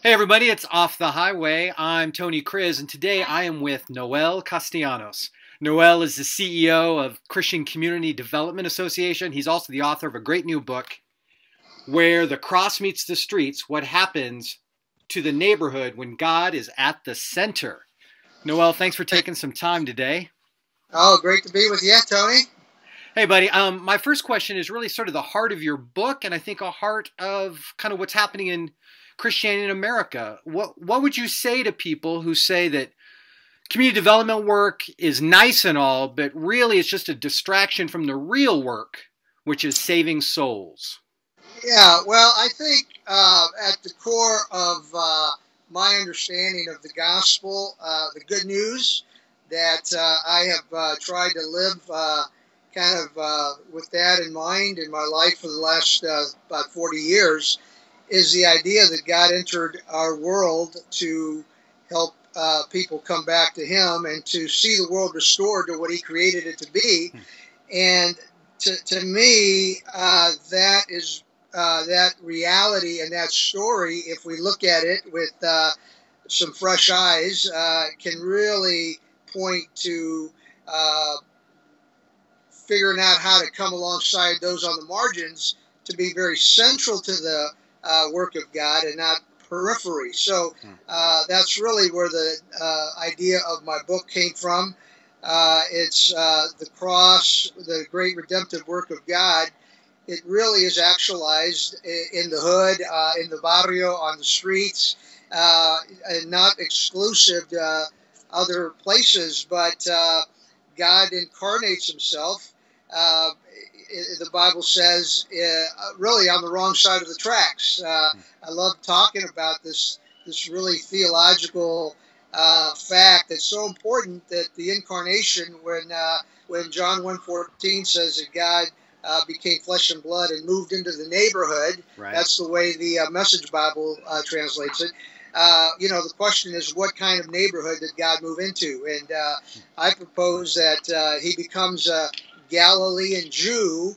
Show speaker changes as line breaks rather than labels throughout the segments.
Hey everybody, it's Off the Highway. I'm Tony Kriz, and today I am with Noel Castellanos. Noel is the CEO of Christian Community Development Association. He's also the author of a great new book, Where the Cross Meets the Streets, What Happens to the Neighborhood When God is at the Center. Noel, thanks for taking some time today.
Oh, great to be with you, Tony.
Hey buddy, my first question is really sort of the heart of your book, and I think a heart of kind of what's happening in Christianity in America. What would you say to people who say that community development work is nice and all, but really it's just a distraction from the real work, which is saving souls?
Yeah, well, I think at the core of my understanding of the gospel, the good news that I have tried to live with that in mind in my life for the last about 40 years is the idea that God entered our world to help people come back to Him and to see the world restored to what He created it to be. And to me, that reality and that story, if we look at it with some fresh eyes, can really point to figuring out how to come alongside those on the margins to be very central to the work of God and not periphery. So that's really where the idea of my book came from. It's the cross, the great redemptive work of God. It really is actualized in the hood, in the barrio, on the streets, and not exclusive to other places, but God incarnates Himself. The Bible says really on the wrong side of the tracks. I love talking about this really theological fact that's so important, that the incarnation, when John 1:14 says that God became flesh and blood and moved into the neighborhood.
Right.
That's the way the Message Bible translates it. The question is, what kind of neighborhood did God move into? And I propose that He becomes a Galilean Jew.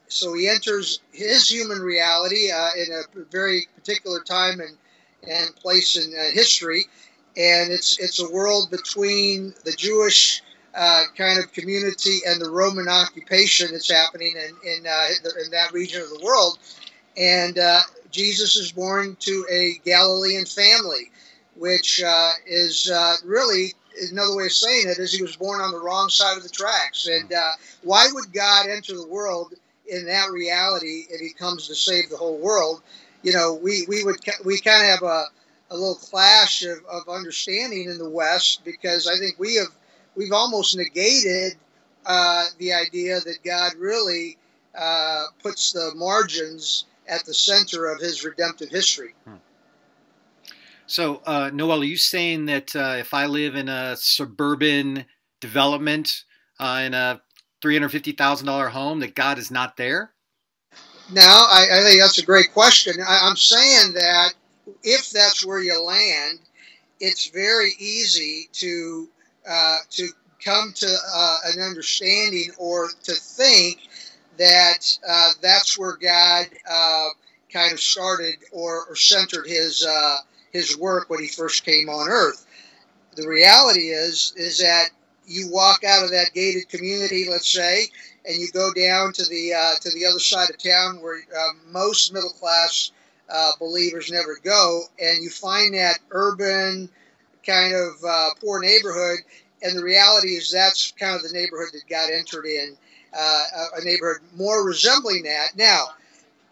So He enters His human reality in a very particular time and place in history. And it's a world between the Jewish kind of community and the Roman occupation that's happening in that region of the world. And Jesus is born to a Galilean family, which is really, another way of saying it is He was born on the wrong side of the tracks. And why would God enter the world in that reality if He comes to save the whole world? We kind of have a little clash of understanding in the West, because I think we've almost negated the idea that God really puts the margins at the center of His redemptive history.
So, Noel, are you saying that if I live in a suburban development in a $350,000 home, that God is not there?
No, I think that's a great question. I'm saying that if that's where you land, it's very easy to come to an understanding or to think that that's where God kind of started or centered His work when He first came on earth. The reality is that you walk out of that gated community, let's say, and you go down to the other side of town where most middle class believers never go, and you find that urban kind of poor neighborhood. And the reality is that's kind of the neighborhood that God entered in, a neighborhood more resembling that. Now,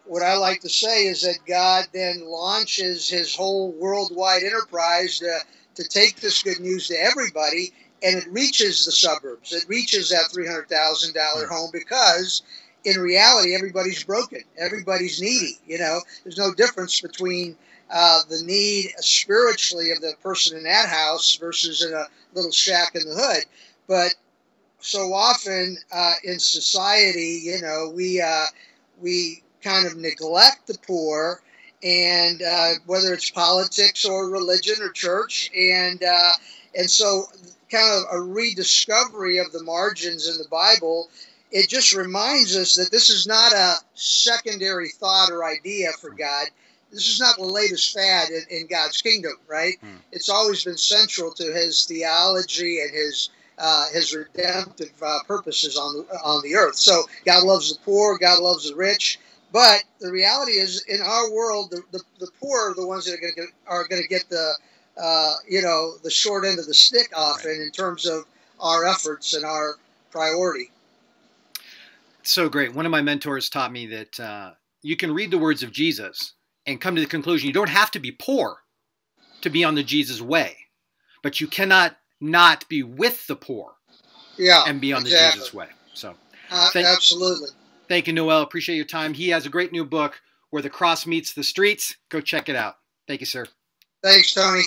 what I like to say is that God then launches His whole worldwide enterprise to take this good news to everybody, and it reaches the suburbs. It reaches that $300,000 home, because in reality, everybody's broken. Everybody's needy. There's no difference between the need spiritually of the person in that house versus in a little shack in the hood. But so often in society, we kind of neglect the poor, and whether it's politics or religion or church, and so kind of a rediscovery of the margins in the Bible. It just reminds us that this is not a secondary thought or idea for God. this is not the latest fad in God's kingdom, right? It's always been central to his theology and his redemptive purposes on the earth. So God loves the poor, God loves the rich, but the reality is, in our world, the poor are the ones that are going to get the the short end of the stick often, right, in terms of our efforts and our priority.
So great. One of my mentors taught me that you can read the words of Jesus and come to the conclusion you don't have to be poor to be on the Jesus way, but you cannot not be with the poor, and be on the Jesus way. So
absolutely.
Thank you, Noel. Appreciate your time. He has a great new book, Where the Cross Meets the Streets. Go check it out. Thank you, sir.
Thanks, Tony.